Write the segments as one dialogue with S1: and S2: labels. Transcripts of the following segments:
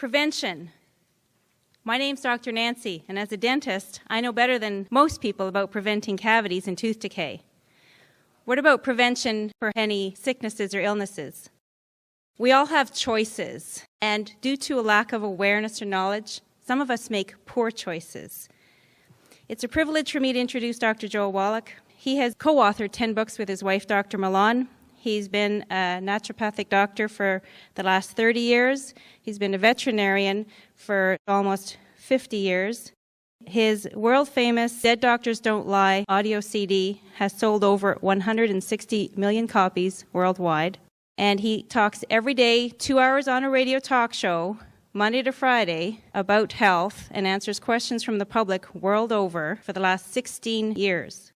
S1: Prevention. My name's Dr. Nancy, and as a dentist, I know better than most people about preventing cavities and tooth decay. What about prevention for any sicknesses or illnesses? We all have choices, and due to a lack of awareness or knowledge, some of us make poor choices. It's a privilege for me to introduce Dr. Joel Wallach. He has co-authored 10 books with his wife, Dr. Milan. He's been a naturopathic doctor for the last 30 years. He's been a veterinarian for almost 50 years. His world-famous Dead Doctors Don't Lie audio CD has sold over 160 million copies worldwide. And he talks every day, 2 hours on a radio talk show, Monday to Friday, about health and answers questions from the public world over for the last 16 years.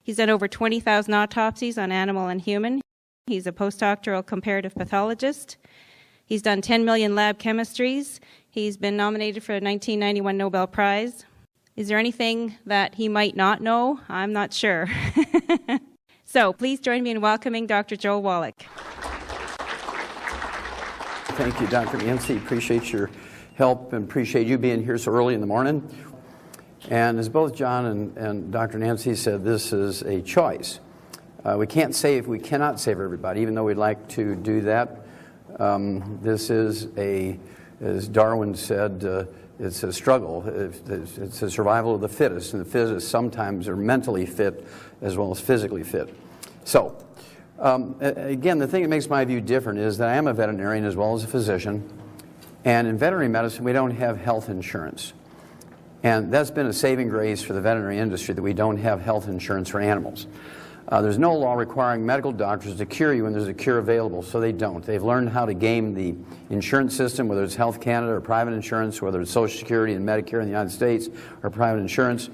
S1: He's done over 20,000 autopsies on animal and human. He's a postdoctoral comparative pathologist. He's done 10 million lab chemistries. He's been nominated for a 1991 Nobel Prize. Is there anything that he might not know? I'm not sure. So please join me in welcoming Dr. Joel Wallach.
S2: Thank you, Dr. Nancy. Appreciate your help and appreciate you being here so early in the morning. And as both John and Dr. Nancy said, this is a choice. We cannot save everybody, even though we'd like to do that. This is as Darwin said, it's a struggle. It's a survival of the fittest, and the fittest sometimes are mentally fit as well as physically fit. So, again, the thing that makes my view different is that I am a veterinarian as well as a physician, and in veterinary medicine we don't have health insurance. And that's been a saving grace for the veterinary industry, that we don't have health insurance for animals. There's no law requiring medical doctors to cure you when there's a cure available, so they don't. They've learned how to game the insurance system, whether it's Health Canada or private insurance, whether it's Social Security and Medicare in the United States or private insurance.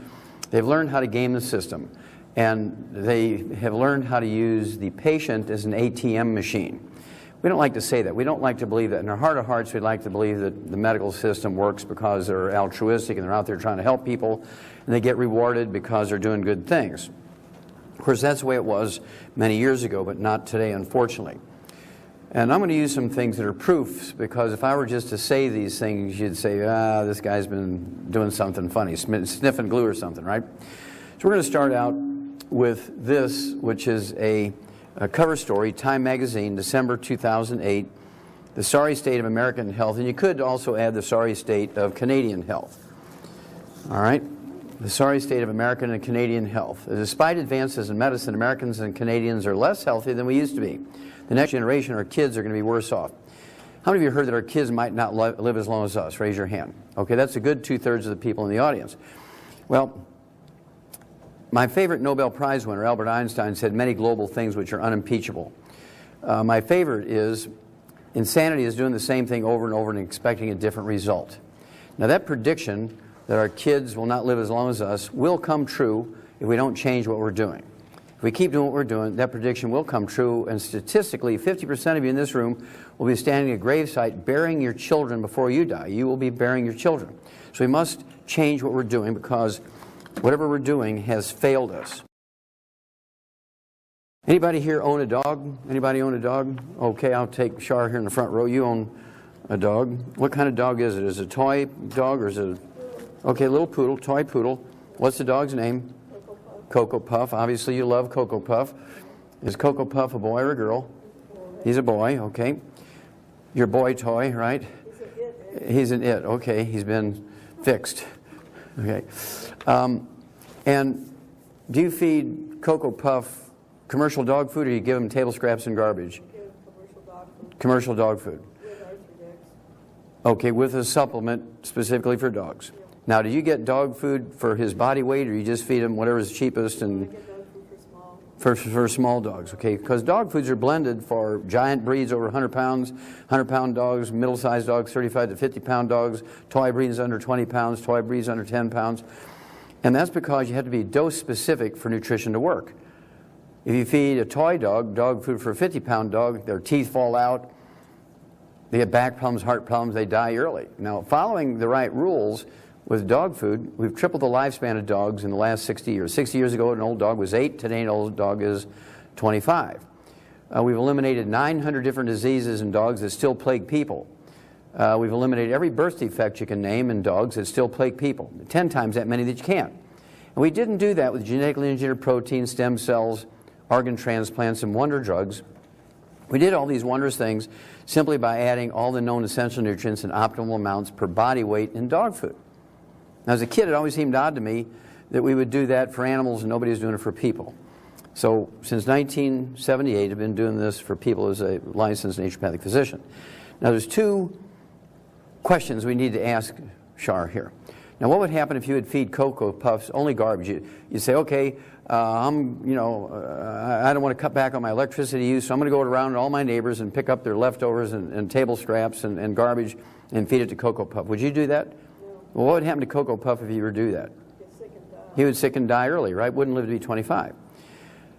S2: They've learned how to game the system. And they have learned how to use the patient as an ATM machine. We don't like to say that. We don't like to believe that. In our heart of hearts, we'd like to believe that the medical system works because they're altruistic and they're out there trying to help people, and they get rewarded because they're doing good things. Of course, that's the way it was many years ago, but not today, unfortunately. And I'm going to use some things that are proofs, because if I were just to say these things, you'd say, this guy's been doing something funny, sniffing glue or something, right? So we're going to start out with this, which is a cover story, Time Magazine, December 2008, the sorry state of American health, and you could also add the sorry state of Canadian health. All right? The sorry state of American and Canadian health. Despite advances in medicine, Americans and Canadians are less healthy than we used to be. The next generation, our kids, are going to be worse off. How many of you heard that our kids might not live as long as us? Raise your hand. Okay, that's a good 2/3 of the people in the audience. Well, my favorite Nobel Prize winner, Albert Einstein, said many global things which are unimpeachable. My favorite is, insanity is doing the same thing over and over and expecting a different result. Now that prediction that our kids will not live as long as us will come true if we don't change what we're doing. If we keep doing what we're doing, that prediction will come true, and statistically 50% of you in this room will be standing at a gravesite burying your children before you die. You will be burying your children. So we must change what we're doing, because whatever we're doing has failed us. Anybody here own a dog? Anybody own a dog? Okay, I'll take Shar here in the front row. You own a dog. What kind of dog is it? Is it a toy dog or is it okay, little poodle, toy poodle. What's the dog's name? Cocoa Puff. Obviously you love Cocoa Puff. Is Cocoa Puff a boy or a girl? He's a boy, okay. Your boy toy, right? He's an it, okay. He's been fixed. Okay. And do you feed Cocoa Puff commercial dog food, or do you give him table scraps and garbage? Commercial dog food. Okay, with a supplement specifically for dogs. Now, do you get dog food for his body weight, or you just feed him whatever is cheapest and for small dogs? Okay, because dog foods are blended for giant breeds over 100 pounds, 100-pound dogs, middle-sized dogs, 35 to 50-pound dogs, toy breeds under 20 pounds, toy breeds under 10 pounds. And that's because you have to be dose-specific for nutrition to work. If you feed a toy dog dog food for a 50-pound dog, their teeth fall out, they get back problems, heart problems, they die early. Now, following the right rules with dog food, we've tripled the lifespan of dogs in the last 60 years. 60 years ago, an old dog was 8. Today, an old dog is 25. We've eliminated 900 different diseases in dogs that still plague people. We've eliminated every birth defect you can name in dogs that still plague people, 10 times that many that you can't. And we didn't do that with genetically engineered proteins, stem cells, organ transplants, and wonder drugs. We did all these wondrous things simply by adding all the known essential nutrients in optimal amounts per body weight in dog food. Now, as a kid, it always seemed odd to me that we would do that for animals and nobody was doing it for people. So since 1978, I've been doing this for people as a licensed naturopathic physician. Now, there's two questions we need to ask Shar here. Now, what would happen if you would feed Cocoa Puffs only garbage? You'd say, okay, I don't want to cut back on my electricity use, so I'm going to go around to all my neighbors and pick up their leftovers and table scraps and garbage and feed it to Cocoa Puff. Would you do that? No. Well, what would happen to Cocoa Puff if you were to do that?
S3: Get sick and die.
S2: He would sick and die early, right? Wouldn't live to be 25.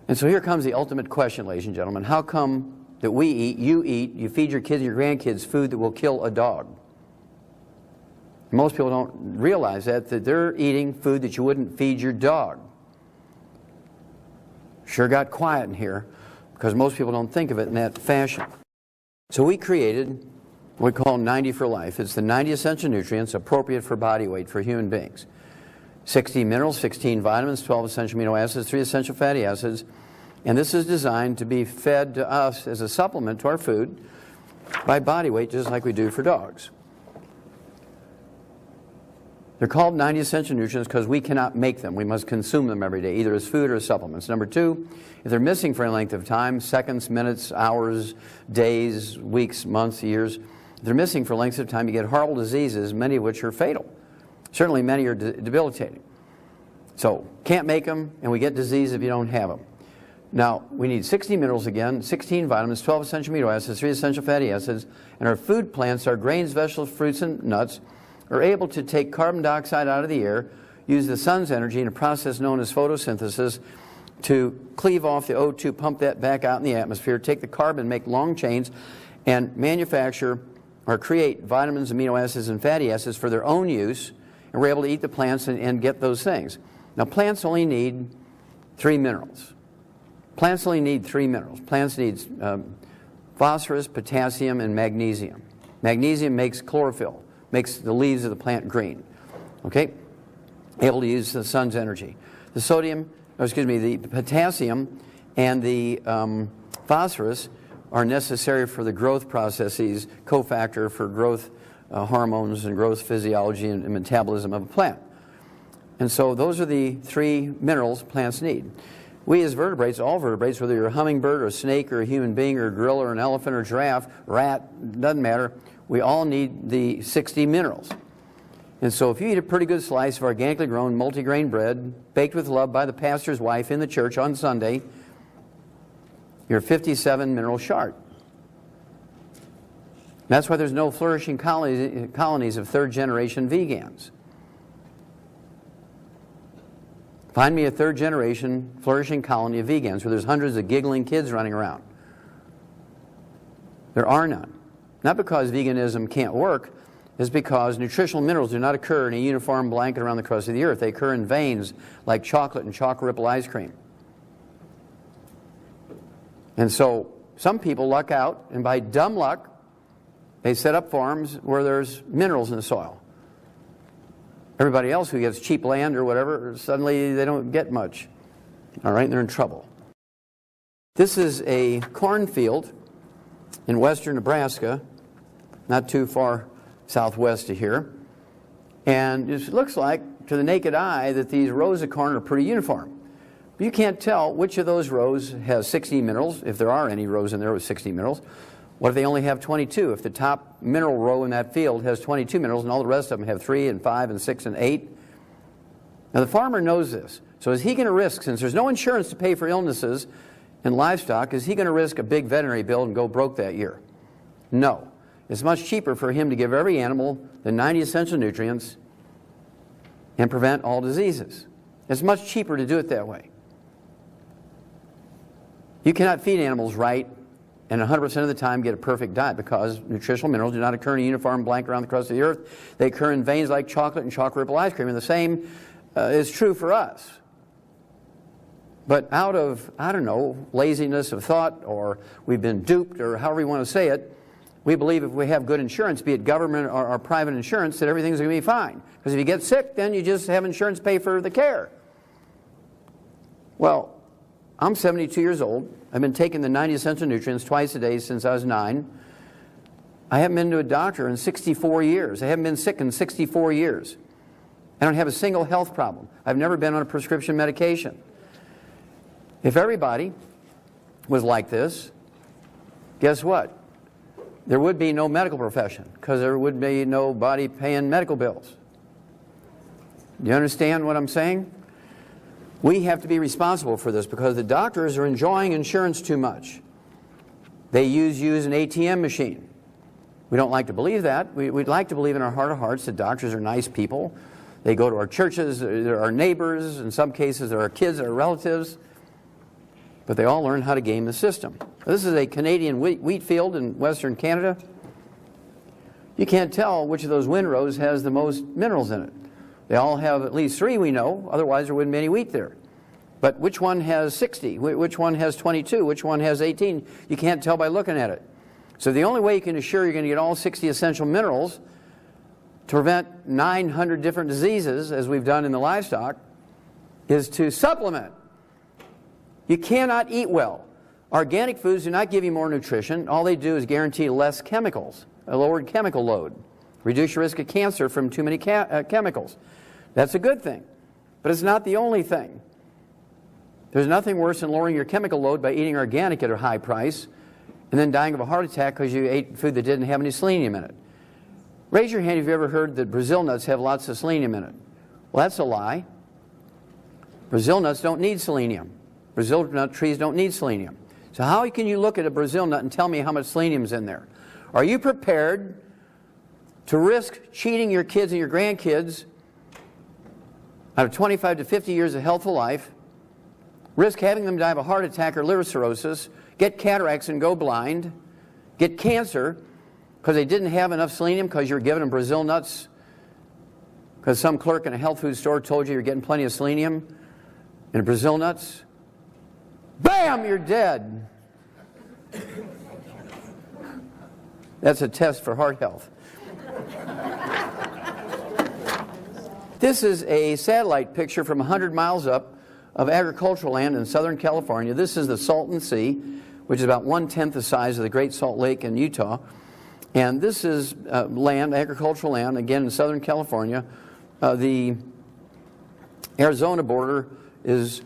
S2: And so here comes the ultimate question, ladies and gentlemen. How come that we eat, you feed your kids and your grandkids food that will kill a dog? Most people don't realize that they're eating food that you wouldn't feed your dog. Sure got quiet in here because most people don't think of it in that fashion. So we created what we call 90 for life. It's the 90 essential nutrients appropriate for body weight for human beings. 60 minerals, 16 vitamins, 12 essential amino acids, 3 essential fatty acids. And this is designed to be fed to us as a supplement to our food by body weight, just like we do for dogs. They're called 90 essential nutrients because we cannot make them. We must consume them every day, either as food or as supplements. Number two, if they're missing for any length of time, seconds, minutes, hours, days, weeks, months, years, if they're missing for lengths of time, you get horrible diseases, many of which are fatal. Certainly many are debilitating. So, can't make them, and we get disease if you don't have them. Now, we need 60 minerals again, 16 vitamins, 12 essential amino acids, 3 essential fatty acids, and our food plants, our grains, vegetables, fruits, and nuts, are able to take carbon dioxide out of the air, use the sun's energy in a process known as photosynthesis to cleave off the O2, pump that back out in the atmosphere, take the carbon, make long chains, and manufacture or create vitamins, amino acids, and fatty acids for their own use, and we're able to eat the plants and get those things. Now, plants only need 3 minerals. Plants only need 3 minerals. Plants need phosphorus, potassium, and magnesium. Magnesium makes chlorophyll, makes the leaves of the plant green. Okay? Able to use the sun's energy. The the potassium and the phosphorus are necessary for the growth processes, cofactor for growth hormones and growth physiology and metabolism of a plant. And so those are the 3 minerals plants need. We as vertebrates, all vertebrates, whether you're a hummingbird or a snake or a human being or a gorilla or an elephant or a giraffe, rat, doesn't matter, we all need the 60 minerals. And so if you eat a pretty good slice of organically grown multigrain bread, baked with love by the pastor's wife in the church on Sunday, you're 57 mineral short. That's why there's no flourishing colonies of third-generation vegans. Find me a third-generation flourishing colony of vegans where there's hundreds of giggling kids running around. There are none. Not because veganism can't work, it's because nutritional minerals do not occur in a uniform blanket around the crust of the earth. They occur in veins like chocolate and chocolate ripple ice cream. And so some people luck out, and by dumb luck, they set up farms where there's minerals in the soil. Everybody else who gets cheap land or whatever, suddenly they don't get much. All right, and they're in trouble. This is a cornfield in western Nebraska, not too far southwest of here. And it looks like, to the naked eye, that these rows of corn are pretty uniform. But you can't tell which of those rows has 60 minerals, if there are any rows in there with 60 minerals. What if they only have 22? If the top mineral row in that field has 22 minerals and all the rest of them have 3 and 5 and 6 and 8? Now the farmer knows this. So is he going to risk, since there's no insurance to pay for illnesses in livestock, is he going to risk a big veterinary bill and go broke that year? No. It's much cheaper for him to give every animal the 90 essential nutrients and prevent all diseases. It's much cheaper to do it that way. You cannot feed animals right and 100% of the time get a perfect diet because nutritional minerals do not occur in a uniform blanket around the crust of the earth. They occur in veins like chocolate and chocolate ripple ice cream, and the same is true for us. But out of, I don't know, laziness of thought, or we've been duped, or however you want to say it, We believe if we have good insurance, be it government or private insurance, that everything's going to be fine. Because if you get sick, then you just have insurance pay for the care. Well, I'm 72 years old. I've been taking the 90 essential nutrients twice a day since I was 9. I haven't been to a doctor in 64 years. I haven't been sick in 64 years. I don't have a single health problem. I've never been on a prescription medication. If everybody was like this, guess what? There would be no medical profession because there would be nobody paying medical bills. Do you understand what I'm saying? We have to be responsible for this because the doctors are enjoying insurance too much. They use an ATM machine. We don't like to believe that. We'd like to believe in our heart of hearts that doctors are nice people. They go to our churches, they're our neighbors, in some cases they're our kids, our relatives. But they all learn how to game the system. This is a Canadian wheat field in Western Canada. You can't tell which of those windrows has the most minerals in it. They all have at least 3 we know, otherwise there wouldn't be any wheat there. But which one has 60? Which one has 22? Which one has 18? You can't tell by looking at it. So the only way you can assure you're going to get all 60 essential minerals to prevent 900 different diseases, as we've done in the livestock, is to supplement. You cannot eat well. Organic foods do not give you more nutrition. All they do is guarantee less chemicals, a lowered chemical load. Reduce your risk of cancer from too many chemicals. That's a good thing. But it's not the only thing. There's nothing worse than lowering your chemical load by eating organic at a high price and then dying of a heart attack because you ate food that didn't have any selenium in it. Raise your hand if you've ever heard that Brazil nuts have lots of selenium in it. Well, that's a lie. Brazil nuts don't need selenium. Brazil nut trees don't need selenium. So how can you look at a Brazil nut and tell me how much selenium is in there? Are you prepared to risk cheating your kids and your grandkids out of 25 to 50 years of healthful life, risk having them die of a heart attack or liver cirrhosis, get cataracts and go blind, get cancer because they didn't have enough selenium because you were giving them Brazil nuts because some clerk in a health food store told you you're getting plenty of selenium in Brazil nuts? Bam! You're dead. That's a test for heart health. This is a satellite picture from 100 miles up of agricultural land in Southern California. This is the Salton Sea, which is about 1/10 the size of the Great Salt Lake in Utah. And this is land, agricultural land, again in Southern California. The Arizona border is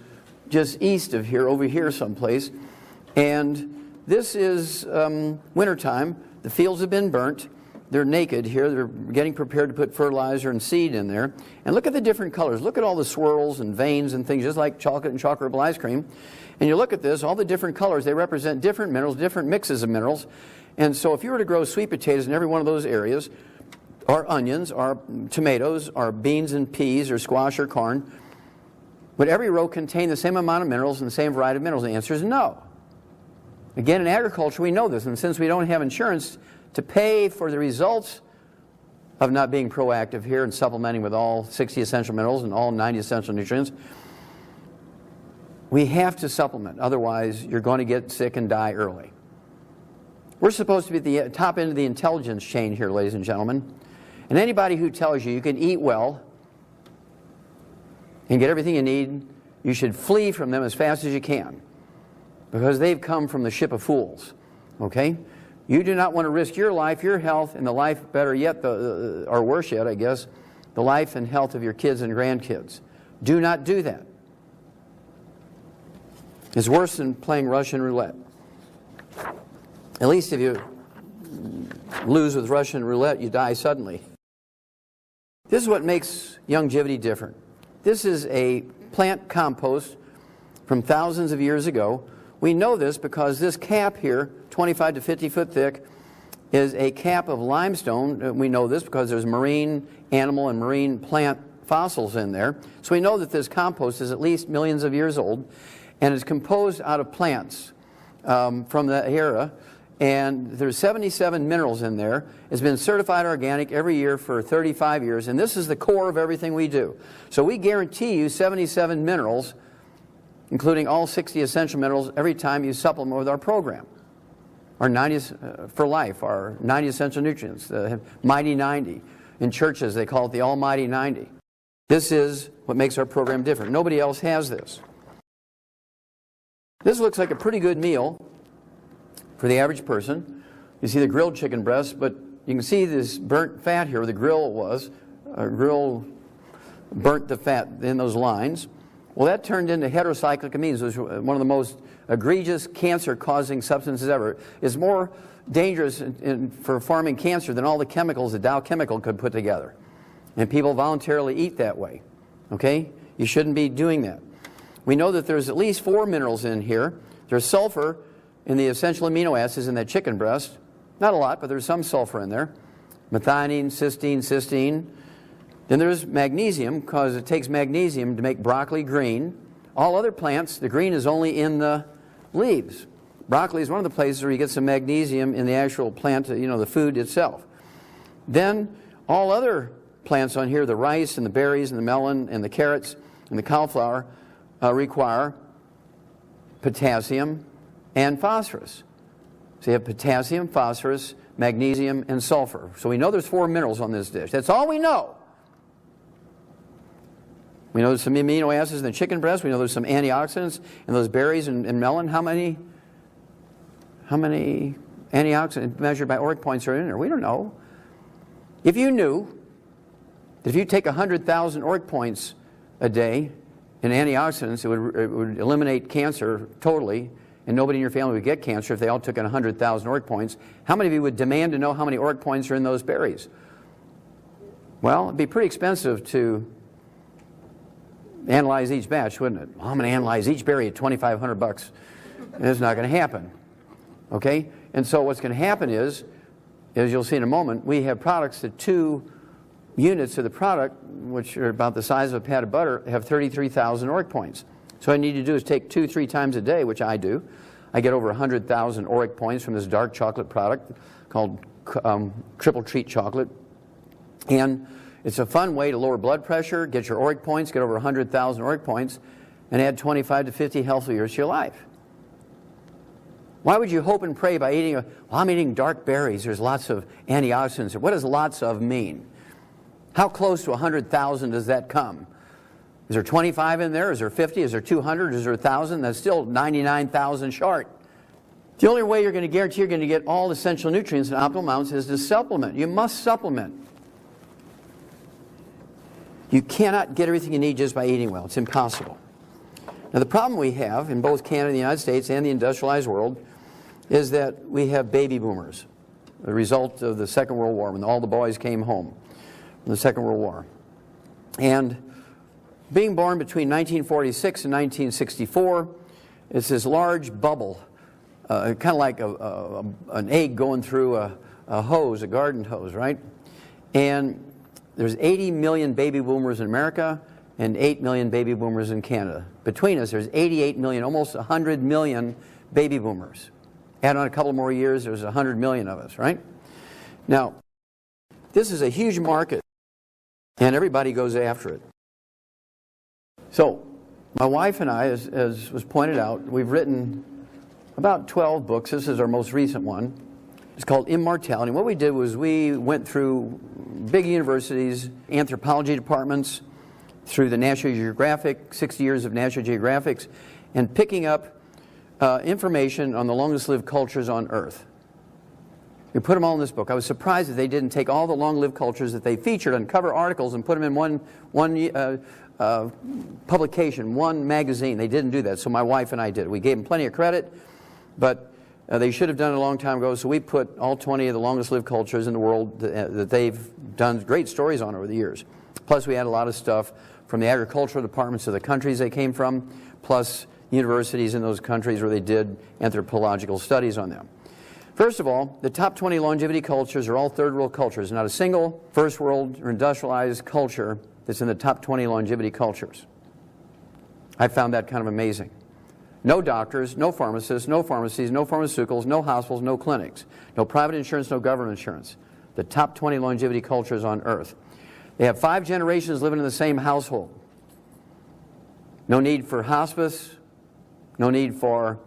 S2: just east of here, over here someplace. And this is wintertime. The fields have been burnt. They're naked here. They're getting prepared to put fertilizer and seed in there. And look at the different colors. Look at all the swirls and veins and things, just like chocolate and chocolate ice cream. And you look at this, all the different colors, they represent different minerals, different mixes of minerals. And so if you were to grow sweet potatoes in every one of those areas, or onions, or tomatoes, or beans and peas, or squash or corn, would every row contain the same amount of minerals and the same variety of minerals? The answer is no. Again, in agriculture, we know this. And since we don't have insurance to pay for the results of not being proactive here and supplementing with all 60 essential minerals and all 90 essential nutrients, we have to supplement. Otherwise, you're going to get sick and die early. We're supposed to be at the top end of the intelligence chain here, ladies and gentlemen. And anybody who tells you can eat well and get everything you need, you should flee from them as fast as you can, because they've come from the ship of fools. Okay? You do not want to risk your life, your health, and the life, better yet, or worse yet, I guess, the life and health of your kids and grandkids. Do not do that. It's worse than playing Russian roulette. At least if you lose with Russian roulette, you die suddenly. This is what makes longevity different. This is a plant compost from thousands of years ago. We know this because this cap here, 25 to 50 foot thick, is a cap of limestone. We know this because there's marine animal and marine plant fossils in there. So we know that this compost is at least millions of years old and is composed out of plants from that era. And there's 77 minerals in there. It's been certified organic every year for 35 years, and this is the core of everything we do. So we guarantee you 77 minerals, including all 60 essential minerals, every time you supplement with our program. Our 90 for life, our 90 essential nutrients, the Mighty 90. In churches, they call it the Almighty 90. This is what makes our program different. Nobody else has this. This looks like a pretty good meal for the average person. You see the grilled chicken breast, but you can see this burnt fat here where the grill was. Grill burnt the fat in those lines. Well, that turned into heterocyclic amines, which was one of the most egregious cancer-causing substances ever. It's more dangerous for farming cancer than all the chemicals the Dow Chemical could put together. And people voluntarily eat that way. Okay? You shouldn't be doing that. We know that there's at least 4 minerals in here. There's sulfur in the essential amino acids in that chicken breast. Not a lot, but there's some sulfur in there. Methionine, cysteine. Then there's magnesium, because it takes magnesium to make broccoli green. All other plants, the green is only in the leaves. Broccoli is one of the places where you get some magnesium in the actual plant, the food itself. Then all other plants on here, the rice and the berries and the melon and the carrots and the cauliflower, require potassium and phosphorus. So you have potassium, phosphorus, magnesium, and sulfur. So we know there's 4 minerals on this dish. That's all we know. We know there's some amino acids in the chicken breast. We know there's some antioxidants in those berries and melon. How many antioxidants measured by ORAC points are in there? We don't know. If you knew that if you take 100,000 ORAC points a day in antioxidants, it would eliminate cancer totally, and nobody in your family would get cancer if they all took in 100,000 ORAC points, how many of you would demand to know how many ORAC points are in those berries? Well, it'd be pretty expensive to analyze each batch, wouldn't it? Well, I'm going to analyze each berry at $2,500. And it's not going to happen. Okay? And so what's going to happen is, as you'll see in a moment, we have products that 2 units of the product, which are about the size of a pat of butter, have 33,000 ORAC points. So what I need to do is take 2-3 times a day, which I do. I get over 100,000 ORAC points from this dark chocolate product called Triple Treat Chocolate. And it's a fun way to lower blood pressure, get your ORAC points, get over 100,000 ORAC points, and add 25 to 50 healthy years to your life. Why would you hope and pray by eating, I'm eating dark berries, there's lots of antioxidants. What does lots of mean? How close to 100,000 does that come? Is there 25 in there? Is there 50? Is there 200? Is there 1,000? That's still 99,000 short. The only way you're going to guarantee you're going to get all essential nutrients in optimal amounts is to supplement. You must supplement. You cannot get everything you need just by eating well. It's impossible. Now the problem we have in both Canada and the United States and the industrialized world is that we have baby boomers, the result of the Second World War, when all the boys came home from the Second World War. And being born between 1946 and 1964, it's this large bubble, kind of like an egg going through a hose, a garden hose, right? And there's 80 million baby boomers in America and 8 million baby boomers in Canada. Between us, there's 88 million, almost 100 million baby boomers. Add on a couple more years, there's 100 million of us, right? Now, this is a huge market, and everybody goes after it. So, my wife and I, as was pointed out, we've written about 12 books. This is our most recent one. It's called Immortality. What we did was we went through big universities, anthropology departments, through the National Geographic, 60 years of National Geographics, and picking up information on the longest-lived cultures on Earth. We put them all in this book. I was surprised that they didn't take all the long-lived cultures that they featured on cover articles and put them in one publication, one magazine. They didn't do that, so my wife and I did. We gave them plenty of credit, but they should have done it a long time ago, so we put all 20 of the longest-lived cultures in the world that they've done great stories on over the years. Plus, we had a lot of stuff from the agricultural departments of the countries they came from, plus universities in those countries where they did anthropological studies on them. First of all, the top 20 longevity cultures are all third world cultures. Not a single first world or industrialized culture that's in the top 20 longevity cultures. I found that kind of amazing. No doctors, no pharmacists, no pharmacies, no pharmaceuticals, no hospitals, no clinics, no private insurance, no government insurance. The top 20 longevity cultures on Earth. They have 5 generations living in the same household. No need for hospice, no need for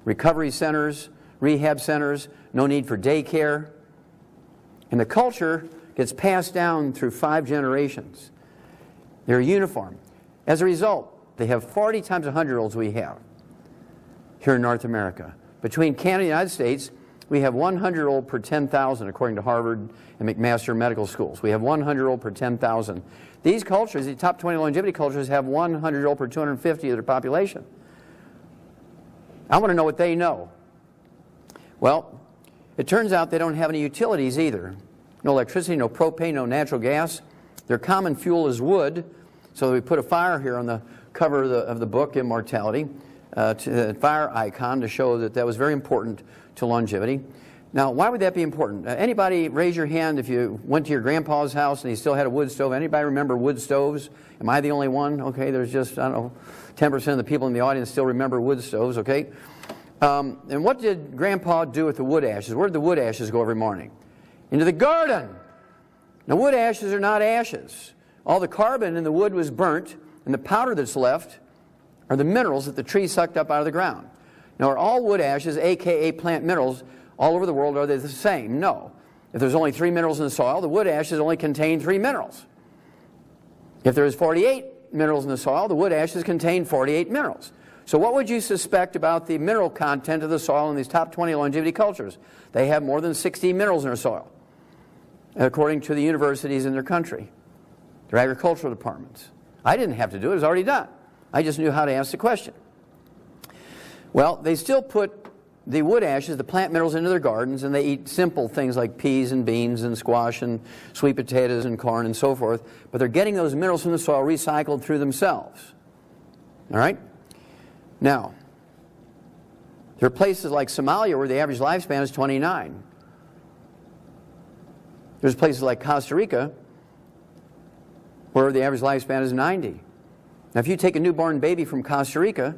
S2: recovery centers, rehab centers, no need for daycare. And the culture gets passed down through 5 generations. They're uniform. As a result, they have 40 times the 100-year-olds we have here in North America. Between Canada and the United States, we have 100-year-old per 10,000, according to Harvard and McMaster medical schools. We have 100-year-old per 10,000. These cultures, the top 20 longevity cultures, have 100-year-old per 250 of their population. I want to know what they know. Well, it turns out they don't have any utilities either. No electricity, no propane, no natural gas. Their common fuel is wood. So we put a fire here on the cover of the book, Immortality, a fire icon to show that that was very important to longevity. Now, why would that be important? Anybody raise your hand if you went to your grandpa's house and he still had a wood stove? Anybody remember wood stoves? Am I the only one? Okay, there's just, I don't know, 10% of the people in the audience still remember wood stoves, okay? And what did Grandpa do with the wood ashes? Where did the wood ashes go every morning? Into the garden. Now, wood ashes are not ashes. All the carbon in the wood was burnt, and the powder that's left are the minerals that the tree sucked up out of the ground. Now, are all wood ashes, a.k.a. plant minerals, all over the world, are they the same? No. If there's only 3 minerals in the soil, the wood ashes only contain 3 minerals. If there's 48 minerals in the soil, the wood ashes contain 48 minerals. So what would you suspect about the mineral content of the soil in these top 20 longevity cultures? They have more than 60 minerals in their soil, according to the universities in their country, their agricultural departments. I didn't have to do it. It was already done. I just knew how to ask the question. Well, they still put the wood ashes, the plant minerals, into their gardens, and they eat simple things like peas and beans and squash and sweet potatoes and corn and so forth, but they're getting those minerals from the soil recycled through themselves. All right? Now, there are places like Somalia where the average lifespan is 29. There's places like Costa Rica where the average lifespan is 90. Now, if you take a newborn baby from Costa Rica,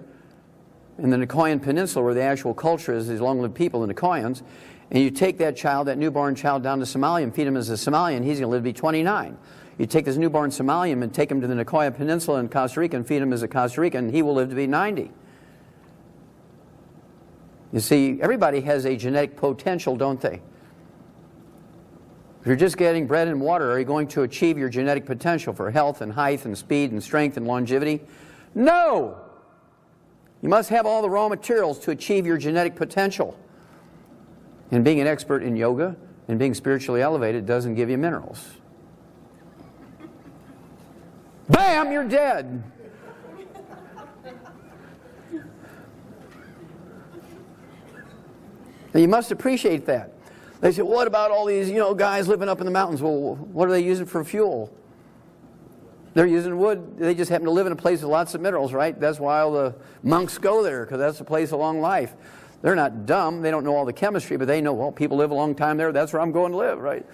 S2: in the Nicoyan Peninsula, where the actual culture is these long-lived people, the Nicoyans, and you take that child, that newborn child, down to Somalia and feed him as a Somalian, he's going to live to be 29. You take this newborn Somalian and take him to the Nicoya Peninsula in Costa Rica and feed him as a Costa Rican, he will live to be 90. You see, everybody has a genetic potential, don't they? If you're just getting bread and water, are you going to achieve your genetic potential for health and height and speed and strength and longevity? No! You must have all the raw materials to achieve your genetic potential. And being an expert in yoga and being spiritually elevated doesn't give you minerals. Bam! You're dead! And you must appreciate that. They say, what about all these, guys living up in the mountains? Well, what are they using for fuel? They're using wood. They just happen to live in a place with lots of minerals, right? That's why all the monks go there, because that's the place of long life. They're not dumb. They don't know all the chemistry, but they know, well, people live a long time there. That's where I'm going to live, right?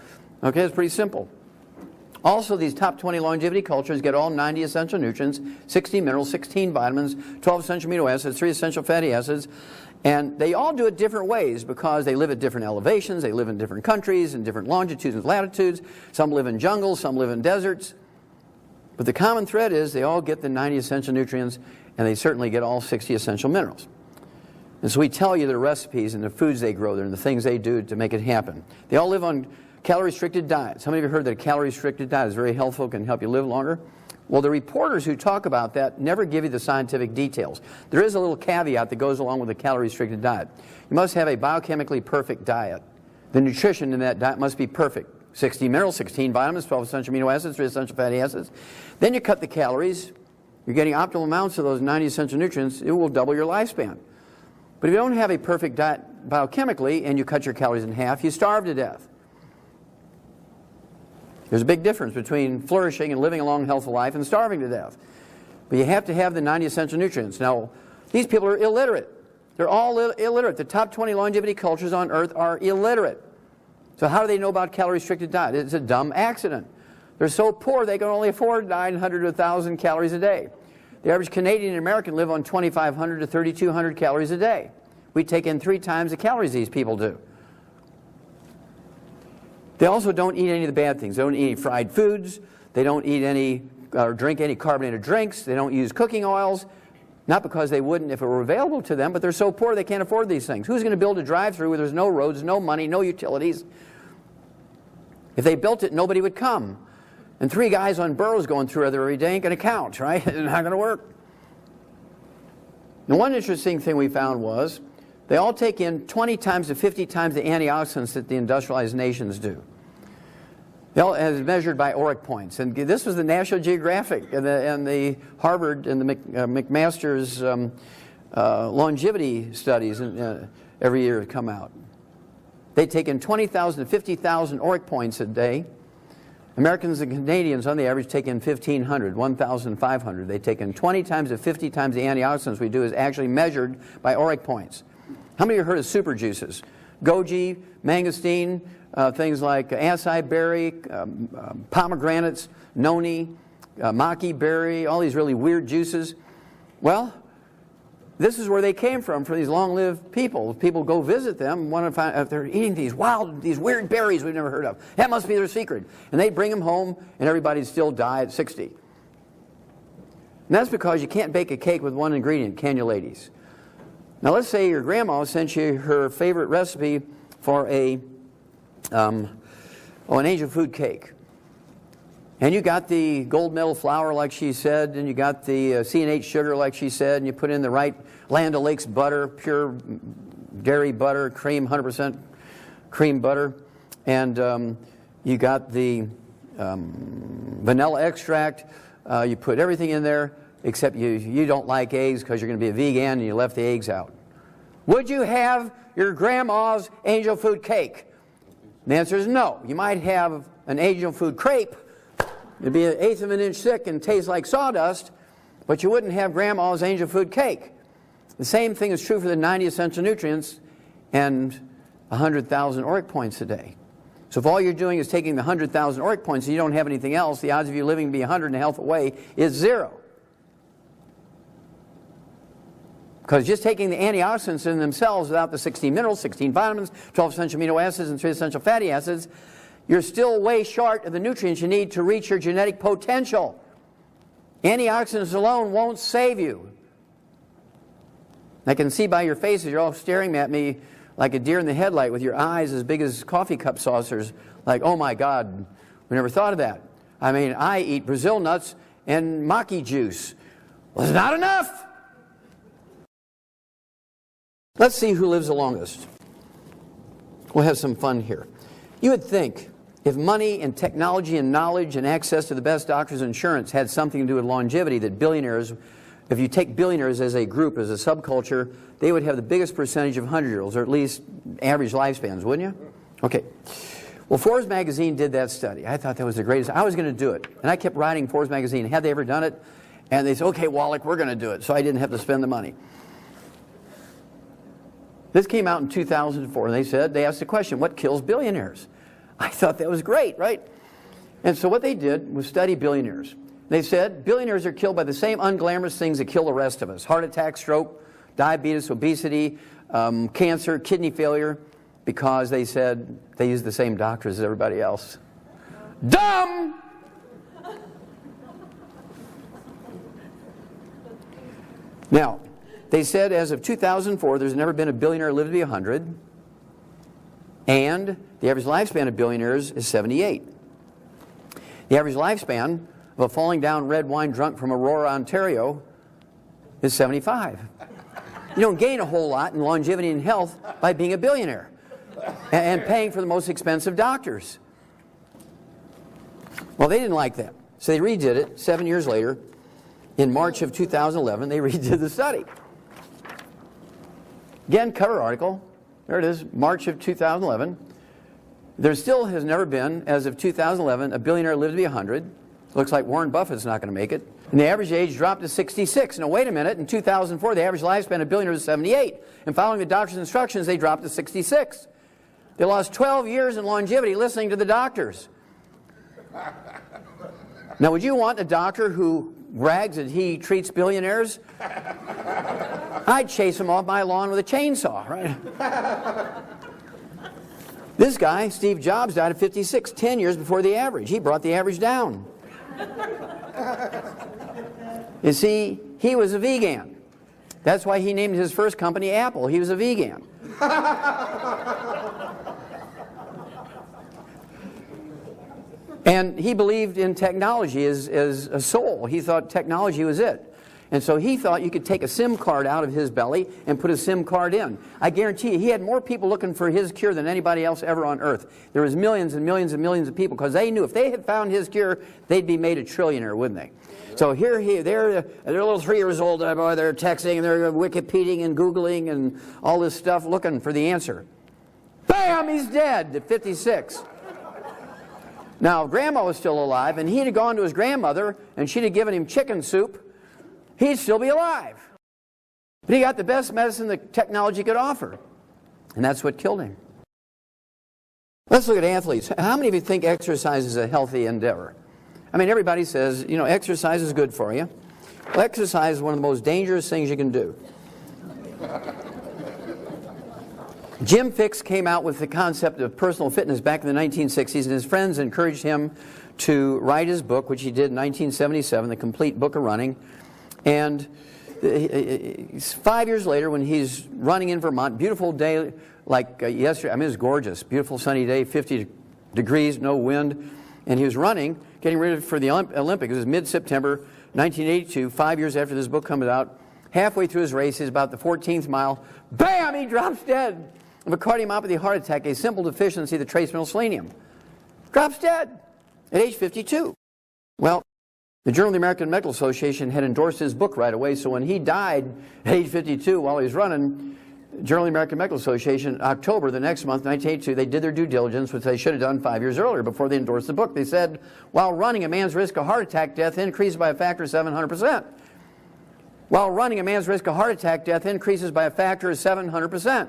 S2: Okay, it's pretty simple. Also, these top 20 longevity cultures get all 90 essential nutrients, 60 minerals, 16 vitamins, 12 essential amino acids, 3 essential fatty acids. And they all do it different ways because they live at different elevations. They live in different countries and different longitudes and latitudes. Some live in jungles, some live in deserts. But the common thread is they all get the 90 essential nutrients, and they certainly get all 60 essential minerals. And so we tell you their recipes and the foods they grow there and the things they do to make it happen. They all live on calorie-restricted diets. How many of you have heard that a calorie-restricted diet is very helpful, can help you live longer? Well, the reporters who talk about that never give you the scientific details. There is a little caveat that goes along with a calorie-restricted diet. You must have a biochemically perfect diet. The nutrition in that diet must be perfect. 60 minerals, 16 vitamins, 12 essential amino acids, 3 essential fatty acids. Then you cut the calories. You're getting optimal amounts of those 90 essential nutrients. It will double your lifespan. But if you don't have a perfect diet biochemically and you cut your calories in half, you starve to death. There's a big difference between flourishing and living a long, healthful life and starving to death. But you have to have the 90 essential nutrients. Now, these people are illiterate. They're all illiterate. The top 20 longevity cultures on Earth are illiterate. So how do they know about calorie-restricted diet? It's a dumb accident. They're so poor they can only afford 900 to 1,000 calories a day. The average Canadian and American live on 2,500 to 3,200 calories a day. We take in 3 times the calories these people do. They also don't eat any of the bad things. They don't eat any fried foods. They don't eat any or drink any carbonated drinks. They don't use cooking oils. Not because they wouldn't if it were available to them, but they're so poor they can't afford these things. Who's going to build a drive-through where there's no roads, no money, no utilities? If they built it, nobody would come. And 3 guys on burros going through there every day ain't going to count, right? It's not going to work. And one interesting thing we found was they all take in 20 times to 50 times the antioxidants that the industrialized nations do. As measured by ORIC points. And this was the National Geographic and the Harvard and the McMaster's longevity studies every year come out. They take in 20,000 to 50,000 ORIC points a day. Americans and Canadians on the average take in 1,500, 1,500. They take in 20 times to 50 times the antioxidants we do is actually measured by ORIC points. How many of you heard of super juices? Goji, mangosteen, things like acai berry, pomegranates, noni, maki berry, all these really weird juices. Well, this is where they came from for these long-lived people. People go visit them, want to find if they're eating these weird berries we've never heard of. That must be their secret. And they bring them home, and everybody still die at 60. And that's because you can't bake a cake with one ingredient, can you, ladies? Now, let's say your grandma sent you her favorite recipe for an angel food cake. And you got the gold medal flour, like she said, and you got the C&H sugar, like she said, and you put in the right Land O'Lakes butter, pure dairy butter, cream, 100% cream butter, and you got the vanilla extract. You put everything in there, except you don't like eggs because you're going to be a vegan, and you left the eggs out. Would you have your grandma's angel food cake? The answer is no. You might have an angel food crepe. It'd be 1/8 of an inch thick and taste like sawdust, but you wouldn't have grandma's angel food cake. The same thing is true for the 90 essential nutrients and 100,000 ORIC points a day. So if all you're doing is taking the 100,000 ORIC points and you don't have anything else, the odds of you living to be 100 and a health away is 0. Because just taking the antioxidants in themselves without the 16 minerals, 16 vitamins, 12 essential amino acids, and 3 essential fatty acids, you're still way short of the nutrients you need to reach your genetic potential. Antioxidants alone won't save you. I can see by your faces, you're all staring at me like a deer in the headlight with your eyes as big as coffee cup saucers, like, oh my God, we never thought of that. I mean, I eat Brazil nuts and maki juice. Well, it's not enough. Let's see who lives the longest. We'll have some fun here. You would think if money and technology and knowledge and access to the best doctors and insurance had something to do with longevity, that billionaires, if you take billionaires as a group, as a subculture, they would have the biggest percentage of 100-year-olds, or at least average lifespans, wouldn't you? Okay. Well, Forbes magazine did that study. I thought that was the greatest. I was going to do it. And I kept writing Forbes magazine. Had they ever done it? And they said, okay, Wallach, we're going to do it. So I didn't have to spend the money. This came out in 2004, and they asked the question, what kills billionaires? I thought that was great, right? And so what they did was study billionaires. They said billionaires are killed by the same unglamorous things that kill the rest of us. Heart attack, stroke, diabetes, obesity, cancer, kidney failure, because they said they use the same doctors as everybody else. Dumb! Now, they said as of 2004, there's never been a billionaire who lived to be 100, and the average lifespan of billionaires is 78. The average lifespan of a falling down red wine drunk from Aurora, Ontario is 75. You don't gain a whole lot in longevity and health by being a billionaire and paying for the most expensive doctors. Well, they didn't like that. So they redid it 7 years later. In March of 2011, they redid the study. Again, cover article. There it is, March of 2011. There still has never been, as of 2011, a billionaire lived to be 100. Looks like Warren Buffett's not going to make it. And the average age dropped to 66. Now, wait a minute. In 2004, the average lifespan of billionaires was 78. And following the doctor's instructions, they dropped to 66. They lost 12 years in longevity listening to the doctors. Now, would you want a doctor who brags that he treats billionaires? I'd chase him off my lawn with a chainsaw, right? This guy, Steve Jobs, died at 56, 10 years before the average. He brought the average down. You see, he was a vegan. That's why he named his first company Apple. He was a vegan. And he believed in technology as a soul. He thought technology was it. And so he thought you could take a SIM card out of his belly and put a SIM card in. I guarantee you, he had more people looking for his cure than anybody else ever on earth. There was millions and millions and millions of people, because they knew if they had found his cure, they'd be made a trillionaire, wouldn't they? So they're a little 3 years old, boy, they're texting and they're Wikipediaing and Googling and all this stuff looking for the answer. Bam, he's dead at 56. Now, if Grandma was still alive and he'd have gone to his grandmother and she'd have given him chicken soup, he'd still be alive. But he got the best medicine that technology could offer. And that's what killed him. Let's look at athletes. How many of you think exercise is a healthy endeavor? I mean, everybody says, you know, exercise is good for you. Well, exercise is one of the most dangerous things you can do. Jim Fixx came out with the concept of personal fitness back in the 1960s, and his friends encouraged him to write his book, which he did in 1977, The Complete Book of Running. And 5 years later, when he's running in Vermont, beautiful day like yesterday, I mean, it was gorgeous, beautiful sunny day, 50 degrees, no wind, and he was running, getting ready for the Olympics. It was mid-September 1982, 5 years after this book comes out. Halfway through his race, he's about the 14th mile, bam, he drops dead of a cardiomyopathy heart attack, a simple deficiency of the trace mineral selenium. Drops dead at age 52. Well, the Journal of the American Medical Association had endorsed his book right away, so when he died at age 52 while he was running, Journal of the American Medical Association, October, the next month, 1982, they did their due diligence, which they should have done 5 years earlier before they endorsed the book. They said, while running, a man's risk of heart attack death increased by a factor of 700%. While running, a man's risk of heart attack death increases by a factor of 700%.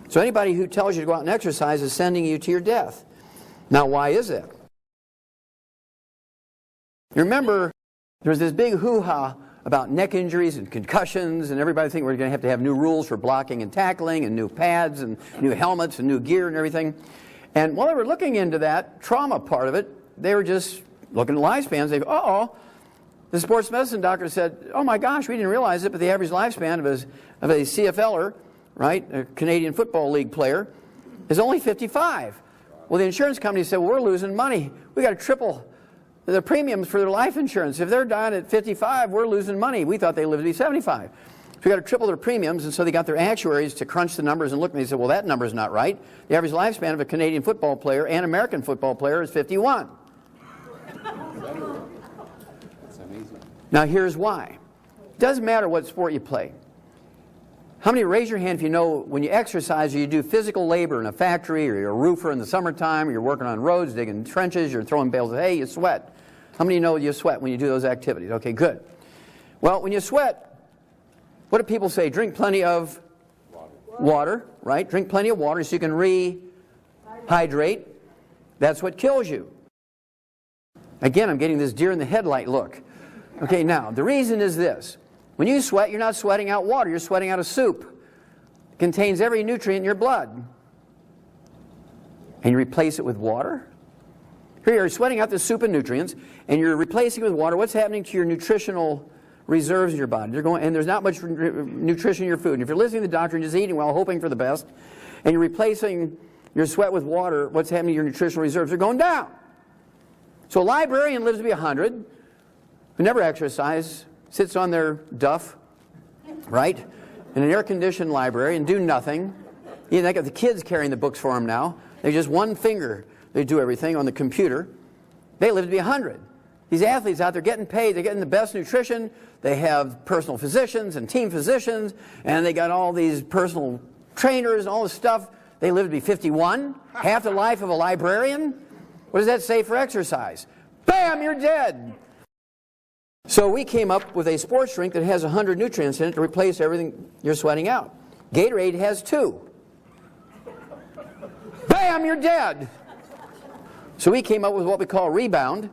S2: So anybody who tells you to go out and exercise is sending you to your death. Now, why is that? You remember, there was this big hoo-ha about neck injuries and concussions, and everybody thinking we're going to have new rules for blocking and tackling, and new pads, and new helmets, and new gear, and everything. And while they were looking into that trauma part of it, they were just looking at lifespans. They go, uh-oh. The sports medicine doctor said, oh my gosh, we didn't realize it, but the average lifespan of a CFLer, right, a Canadian Football League player, is only 55. Well, the insurance company said, well, we're losing money. We got to triple the premiums for their life insurance. If they're dying at 55, we're losing money. We thought they lived to be 75. So we got to triple their premiums, and so they got their actuaries to crunch the numbers and look, and they said, well, that number's not right. The average lifespan of a Canadian football player and American football player is 51. Now, here's why. It doesn't matter what sport you play. How many, raise your hand if you know when you exercise or you do physical labor in a factory, or you're a roofer in the summertime, or you're working on roads, digging trenches, you're throwing bales of hay, you sweat. How many know you sweat when you do those activities? Okay, good. Well, when you sweat, what do people say? Drink plenty of water, right? Drink plenty of water so you can rehydrate. That's what kills you. Again, I'm getting this deer in the headlight look. Okay, now, the reason is this. When you sweat, you're not sweating out water, you're sweating out a soup. It contains every nutrient in your blood. And you replace it with water? Here you're sweating out the soup and nutrients, and you're replacing it with water. What's happening to your nutritional reserves in your body? And there's not much nutrition in your food. And if you're listening to the doctor and just eating well, hoping for the best, and you're replacing your sweat with water, what's happening to your nutritional reserves? They're going down. So a librarian lives to be 100, who never exercise, sits on their duff, right, in an air-conditioned library and do nothing. You know, they got the kids carrying the books for them now. They just one finger, they do everything on the computer. They live to be 100. These athletes out there getting paid, they're getting the best nutrition, they have personal physicians and team physicians, and they got all these personal trainers and all this stuff. They live to be 51, half the life of a librarian. What does that say for exercise? Bam, you're dead. So we came up with a sports drink that has 100 nutrients in it to replace everything you're sweating out. Gatorade has 2. Bam, you're dead. So we came up with what we call Rebound.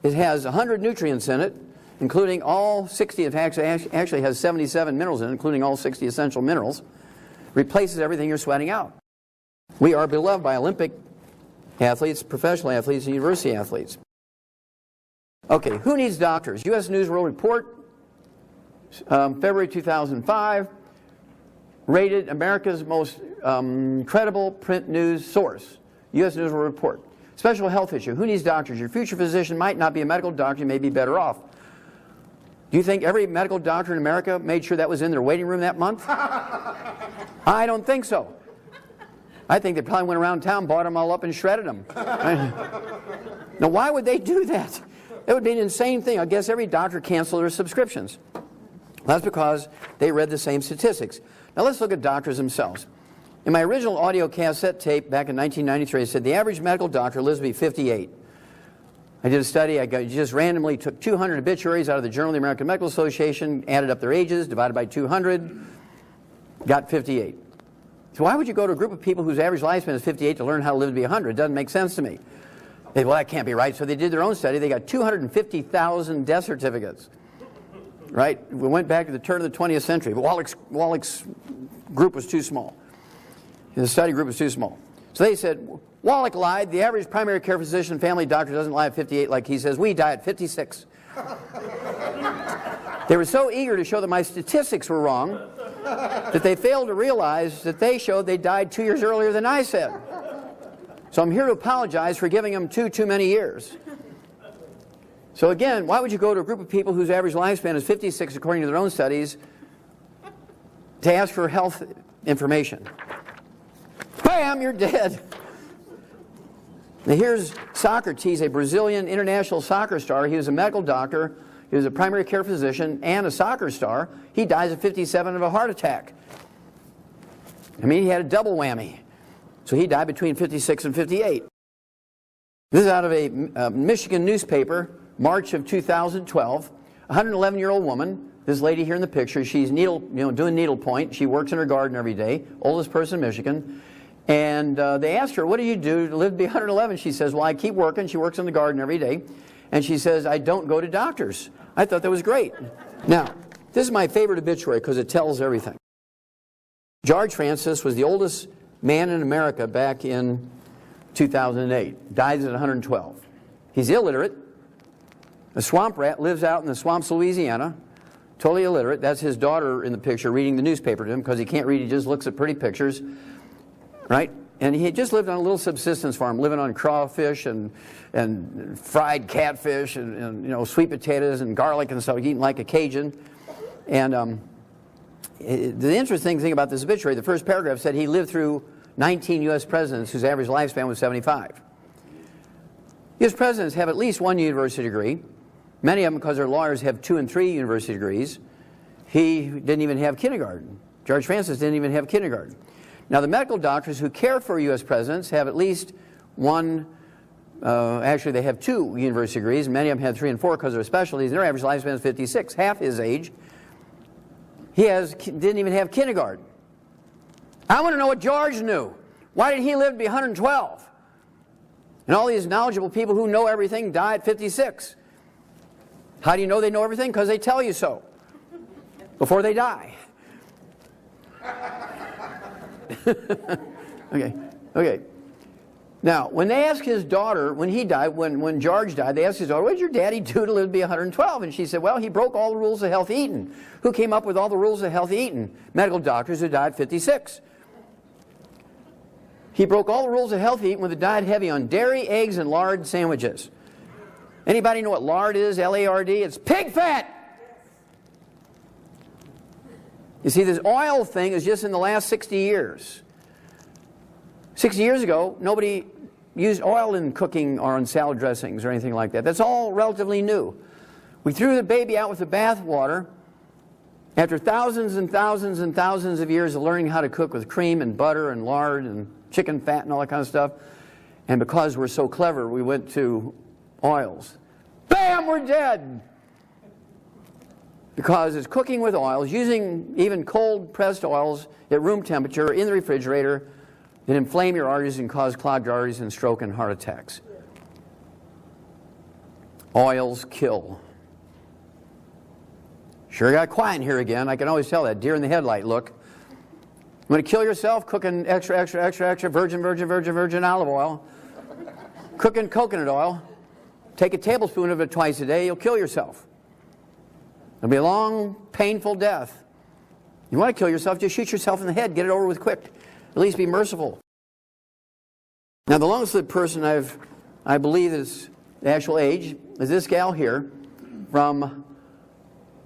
S2: It has 100 nutrients in it, including all 60, it actually has 77 minerals in it, including all 60 essential minerals. Replaces everything you're sweating out. We are beloved by Olympic athletes, professional athletes, and university athletes. Okay, who needs doctors? U.S. News World Report, February 2005, rated America's most credible print news source. U.S. News will report. Special health issue. Who needs doctors? Your future physician might not be a medical doctor. You may be better off. Do you think every medical doctor in America made sure that was in their waiting room that month? I don't think so. I think they probably went around town, bought them all up, and shredded them. Now, why would they do that? That would be an insane thing. I guess every doctor canceled their subscriptions. That's because they read the same statistics. Now, let's look at doctors themselves. In my original audio cassette tape back in 1993, I said the average medical doctor lives to be 58. I did a study. I just randomly took 200 obituaries out of the Journal of the American Medical Association, added up their ages, divided by 200, got 58. So why would you go to a group of people whose average lifespan is 58 to learn how to live to be 100? It doesn't make sense to me. They, well, that can't be right. So they did their own study. They got 250,000 death certificates. Right? We went back to the turn of the 20th century. But Wallach's group was too small. The study group was too small. So they said, Wallach lied. The average primary care physician, family doctor doesn't lie at 58 like he says. We die at 56. They were so eager to show that my statistics were wrong that they failed to realize that they showed they died 2 years earlier than I said. So I'm here to apologize for giving them too many years. So again, why would you go to a group of people whose average lifespan is 56 according to their own studies to ask for health information? Bam, you're dead. Now here's Socrates, a Brazilian international soccer star. He was a medical doctor, he was a primary care physician, and a soccer star. He dies at 57 of a heart attack. I mean, he had a double whammy. So he died between 56 and 58. This is out of a Michigan newspaper, March of 2012. A 111-year-old woman, this lady here in the picture, she's doing needlepoint. She works in her garden every day, oldest person in Michigan. And they asked her, what do you do to live to be 111? She says, well, I keep working. She works in the garden every day. And she says, I don't go to doctors. I thought that was great. Now, this is my favorite obituary because it tells everything. George Francis was the oldest man in America back in 2008. Dies at 112. He's illiterate. A swamp rat, lives out in the swamps of Louisiana. Totally illiterate. That's his daughter in the picture reading the newspaper to him because he can't read. He just looks at pretty pictures. Right? And he just lived on a little subsistence farm, living on crawfish and fried catfish and sweet potatoes and garlic and stuff, eating like a Cajun. And the interesting thing about this obituary, the first paragraph said he lived through 19 U.S. presidents whose average lifespan was 75. U.S. presidents have at least one university degree. Many of them, because they're lawyers, have 2 and 3 university degrees. He didn't even have kindergarten. George Francis didn't even have kindergarten. Now, the medical doctors who care for U.S. presidents have at least one, actually they have 2 university degrees. Many of them have 3 and 4 because of their specialties. Their average lifespan is 56, half his age. He didn't even have kindergarten. I want to know what George knew. Why did he live to be 112? And all these knowledgeable people who know everything die at 56. How do you know they know everything? Because they tell you so before they die. Okay. Now, when they asked his daughter, when he died, when George died, they asked his daughter, what did your daddy do to live to be 112? And she said, well, he broke all the rules of healthy eating. Who came up with all the rules of healthy eating? Medical doctors who died at 56. He broke all the rules of healthy eating with a diet heavy on dairy, eggs, and lard sandwiches. Anybody know what lard is? L-A-R-D? It's pig fat! You see, this oil thing is just in the last 60 years. 60 years ago, nobody used oil in cooking or on salad dressings or anything like that. That's all relatively new. We threw the baby out with the bathwater after thousands and thousands and thousands of years of learning how to cook with cream and butter and lard and chicken fat and all that kind of stuff. And because we're so clever, we went to oils. Bam, we're dead! Because it's cooking with oils, using even cold pressed oils at room temperature in the refrigerator that inflame your arteries and cause clogged arteries and stroke and heart attacks. Oils kill. Sure got quiet in here again. I can always tell that. Deer in the headlight look. You want to kill yourself? Cooking extra virgin olive oil. Cooking coconut oil. Take a tablespoon of it twice a day. You'll kill yourself. It'll be a long, painful death. You want to kill yourself, just shoot yourself in the head. Get it over with quick. At least be merciful. Now, the longest-lived person I believe is the actual age is this gal here from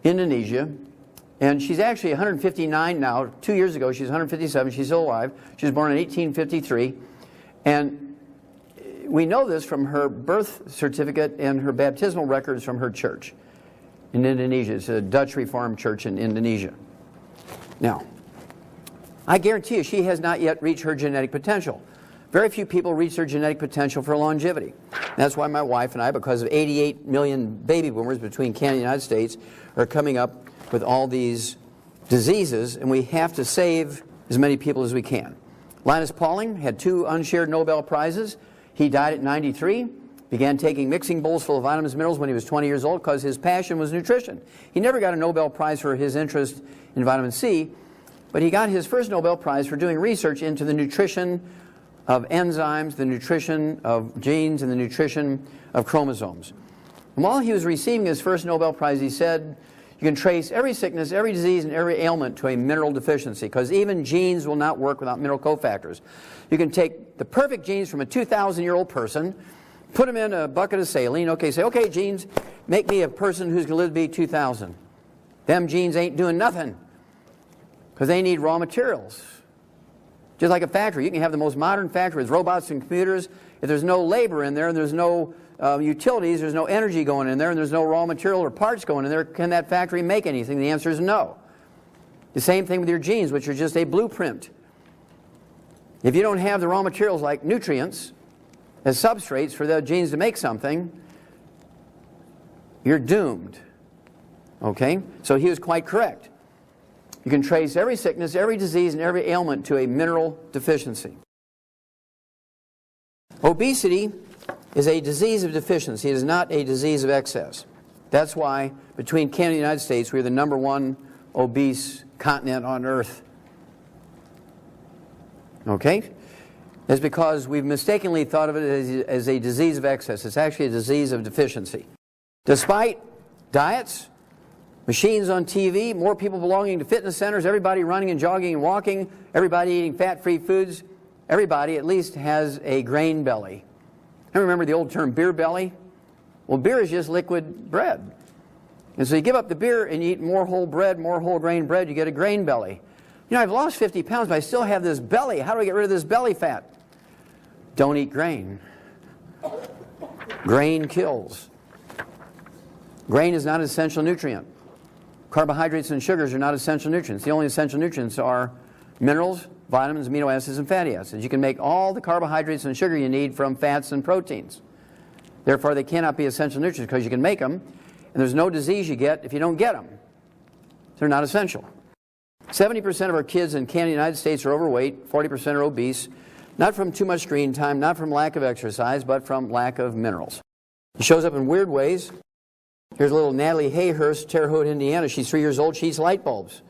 S2: Indonesia. And she's actually 159 now. 2 years ago, she was 157. She's still alive. She was born in 1853. And we know this from her birth certificate and her baptismal records from her church in Indonesia. It's a Dutch Reformed church in Indonesia. Now, I guarantee you she has not yet reached her genetic potential. Very few people reach their genetic potential for longevity. That's why my wife and I, because of 88 million baby boomers between Canada and the United States, are coming up with all these diseases, and we have to save as many people as we can. Linus Pauling had 2 unshared Nobel Prizes. He died at 93, began taking mixing bowls full of vitamins and minerals when he was 20 years old because his passion was nutrition. He never got a Nobel Prize for his interest in vitamin C, but he got his first Nobel Prize for doing research into the nutrition of enzymes, the nutrition of genes, and the nutrition of chromosomes. And while he was receiving his first Nobel Prize, he said, you can trace every sickness, every disease, and every ailment to a mineral deficiency, because even genes will not work without mineral cofactors. You can take the perfect genes from a 2,000-year-old person, put them in a bucket of saline, say, okay, genes, make me a person who's going to live to be 2,000. Them genes ain't doing nothing, because they need raw materials. Just like a factory. You can have the most modern factory with robots and computers. If there's no labor in there, and there's no utilities, there's no energy going in there, and there's no raw material or parts going in there, can that factory make anything? The answer is no. The same thing with your genes, which are just a blueprint. If you don't have the raw materials like nutrients as substrates for the genes to make something, you're doomed. Okay? So he was quite correct. You can trace every sickness, every disease, and every ailment to a mineral deficiency. Obesity is a disease of deficiency. It is not a disease of excess. That's why between Canada and the United States, we're the #1 obese continent on earth. Okay? It's because we've mistakenly thought of it as a disease of excess. It's actually a disease of deficiency. Despite diets, machines on TV, more people belonging to fitness centers, everybody running and jogging and walking, everybody eating fat-free foods, everybody at least has a grain belly. I remember the old term beer belly. Well, beer is just liquid bread. And so you give up the beer and you eat more whole bread, more whole grain bread, you get a grain belly. You know, I've lost 50 pounds, but I still have this belly. How do I get rid of this belly fat? Don't eat grain. Grain kills. Grain is not an essential nutrient. Carbohydrates and sugars are not essential nutrients. The only essential nutrients are minerals, vitamins, amino acids, and fatty acids. You can make all the carbohydrates and sugar you need from fats and proteins. Therefore, they cannot be essential nutrients because you can make them, and there's no disease you get if you don't get them. They're not essential. 70% of our kids in Canada and the United States are overweight, 40% are obese, not from too much screen time, not from lack of exercise, but from lack of minerals. It shows up in weird ways. Here's little Natalie Hayhurst, Terre Haute, Indiana. She's 3 years old. She eats light bulbs.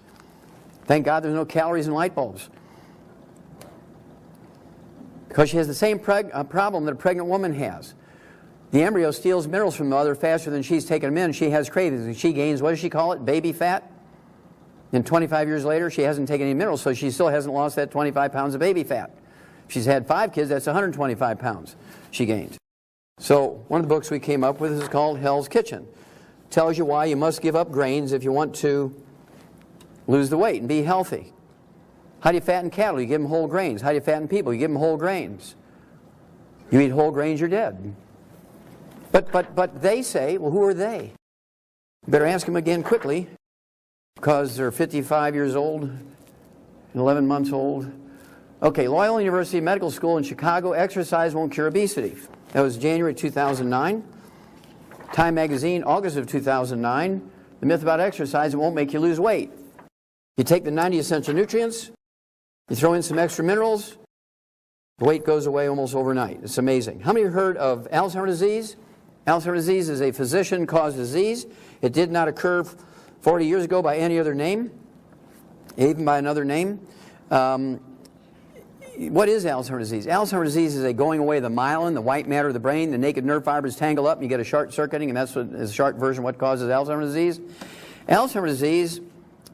S2: Thank God there's no calories in light bulbs. Because she has the same problem that a pregnant woman has. The embryo steals minerals from the mother faster than she's taking them in. She has cravings, and she gains, what does she call it, baby fat? And 25 years later, she hasn't taken any minerals, so she still hasn't lost that 25 pounds of baby fat. If she's had 5 kids, that's 125 pounds she gained. So one of the books we came up with is called Hell's Kitchen. Tells you why you must give up grains if you want to lose the weight and be healthy. How do you fatten cattle? You give them whole grains. How do you fatten people? You give them whole grains. You eat whole grains, you're dead. But they say, well, who are they? You better ask them again quickly, because they're 55 years old, 11 months old. Okay, Loyola University Medical School in Chicago, exercise won't cure obesity. That was January 2009. Time magazine, August of 2009, the myth about exercise, it won't make you lose weight. You take the 90 essential nutrients, you throw in some extra minerals, the weight goes away almost overnight. It's amazing. How many have heard of Alzheimer's disease? Alzheimer's disease is a physician-caused disease. It did not occur 40 years ago by any other name, even by another name. What is Alzheimer's disease? Alzheimer's disease is a going away of the myelin, the white matter of the brain. The naked nerve fibers tangle up and you get a short circuiting, and that's what is a short version of what causes Alzheimer's disease. Alzheimer's disease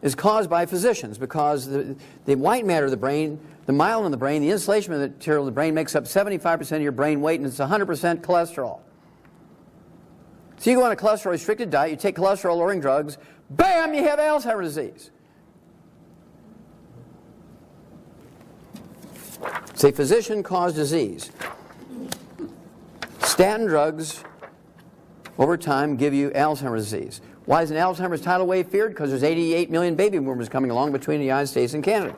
S2: is caused by physicians because the white matter of the brain, the myelin in the brain, the insulation material of the brain makes up 75% of your brain weight, and it's 100% cholesterol. So you go on a cholesterol-restricted diet, you take cholesterol-lowering drugs, bam, you have Alzheimer's disease. It's a physician-caused disease. Statin drugs, over time, give you Alzheimer's disease. Why is an Alzheimer's tidal wave feared? Because there's 88 million baby boomers coming along between the United States and Canada.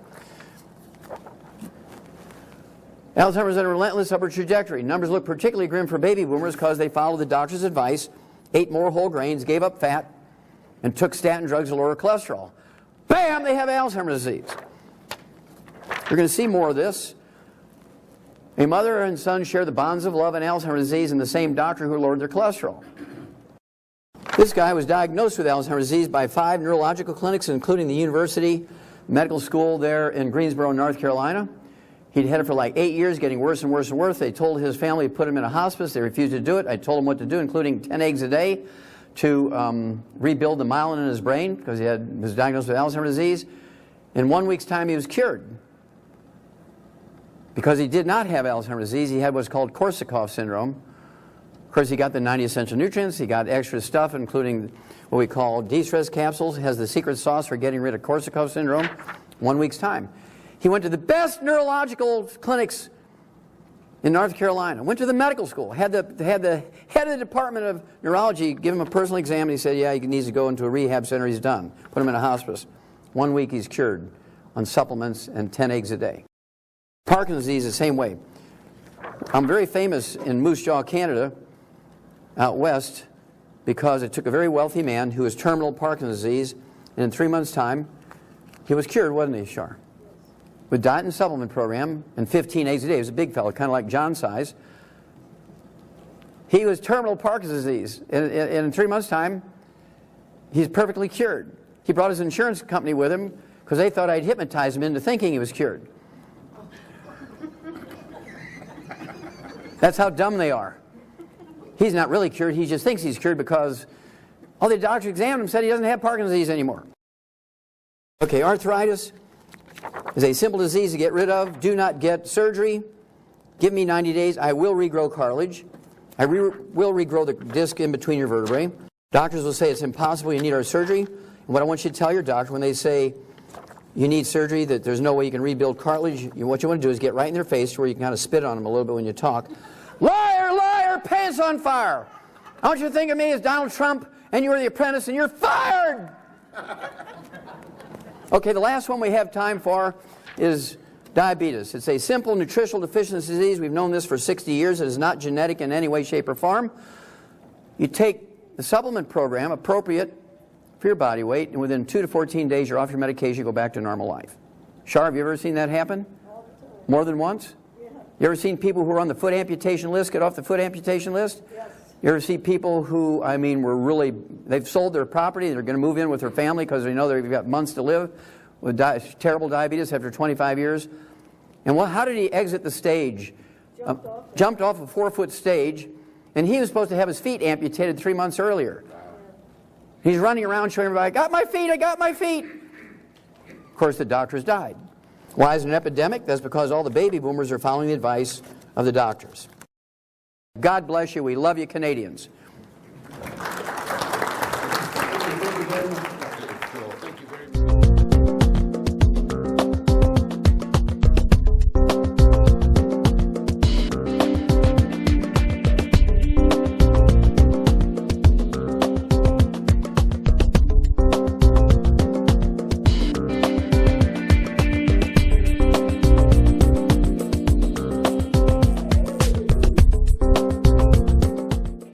S2: Alzheimer's on a relentless upward trajectory. Numbers look particularly grim for baby boomers because they followed the doctor's advice, ate more whole grains, gave up fat, and took statin drugs to lower cholesterol. Bam, they have Alzheimer's disease. You're going to see more of this. A mother and son share the bonds of love and Alzheimer's disease in the same doctor who lowered their cholesterol. This guy was diagnosed with Alzheimer's disease by 5 neurological clinics, including the University Medical School there in Greensboro, North Carolina. He'd had it for like 8 years, getting worse and worse and worse. They told his family to put him in a hospice. They refused to do it. I told him what to do, including 10 eggs a day to rebuild the myelin in his brain because he was diagnosed with Alzheimer's disease. In 1 week's time, he was cured. Because he did not have Alzheimer's disease, he had what's called Korsakoff syndrome. Of course, he got the 90 essential nutrients. He got extra stuff, including what we call de-stress capsules. It has the secret sauce for getting rid of Korsakoff syndrome. 1 week's time. He went to the best neurological clinics in North Carolina. Went to the medical school. Had the head of the Department of Neurology give him a personal exam, and he said, yeah, he needs to go into a rehab center. He's done. Put him in a hospice. 1 week, he's cured on supplements and 10 eggs a day. Parkinson's disease the same way. I'm very famous in Moose Jaw, Canada, out west, because it took a very wealthy man who was terminal Parkinson's disease, and in 3 months' time, he was cured, wasn't he, Shar? With diet and supplement program and 15 eggs a day. He was a big fellow, kind of like John's size. He was terminal Parkinson's disease, and in 3 months' time, he's perfectly cured. He brought his insurance company with him because they thought I'd hypnotized him into thinking he was cured. That's how dumb they are. He's not really cured. He just thinks he's cured because all the doctors examined him said he doesn't have Parkinson's disease anymore. Okay, arthritis is a simple disease to get rid of. Do not get surgery. Give me 90 days. I will regrow cartilage. I will regrow the disc in between your vertebrae. Doctors will say it's impossible. You need our surgery. And what I want you to tell your doctor when they say you need surgery, that there's no way you can rebuild cartilage, what you want to do is get right in their face where you can kind of spit on them a little bit when you talk. Liar, liar, pants on fire. I want you to think of me as Donald Trump and you're the apprentice and you're fired. Okay, the last one we have time for is diabetes. It's a simple nutritional deficiency disease. We've known this for 60 years. It is not genetic in any way, shape, or form. You take the supplement program appropriate for your body weight, and within 2 to 14 days you're off your medication, you go back to normal life. Shar, have you ever seen that happen? More than once? Yeah. You ever seen people who are on the foot amputation list get off the foot amputation list? Yes. You ever see people who, I mean, they've sold their property, they're going to move in with their family because they know they've got months to live with terrible diabetes after 25 years? And how did he exit the stage? Jumped off a 4-foot stage, and he was supposed to have his feet amputated 3 months earlier. He's running around showing everybody, I got my feet, I got my feet. Of course, the doctors died. Why is it an epidemic? That's because all the baby boomers are following the advice of the doctors. God bless you. We love you, Canadians.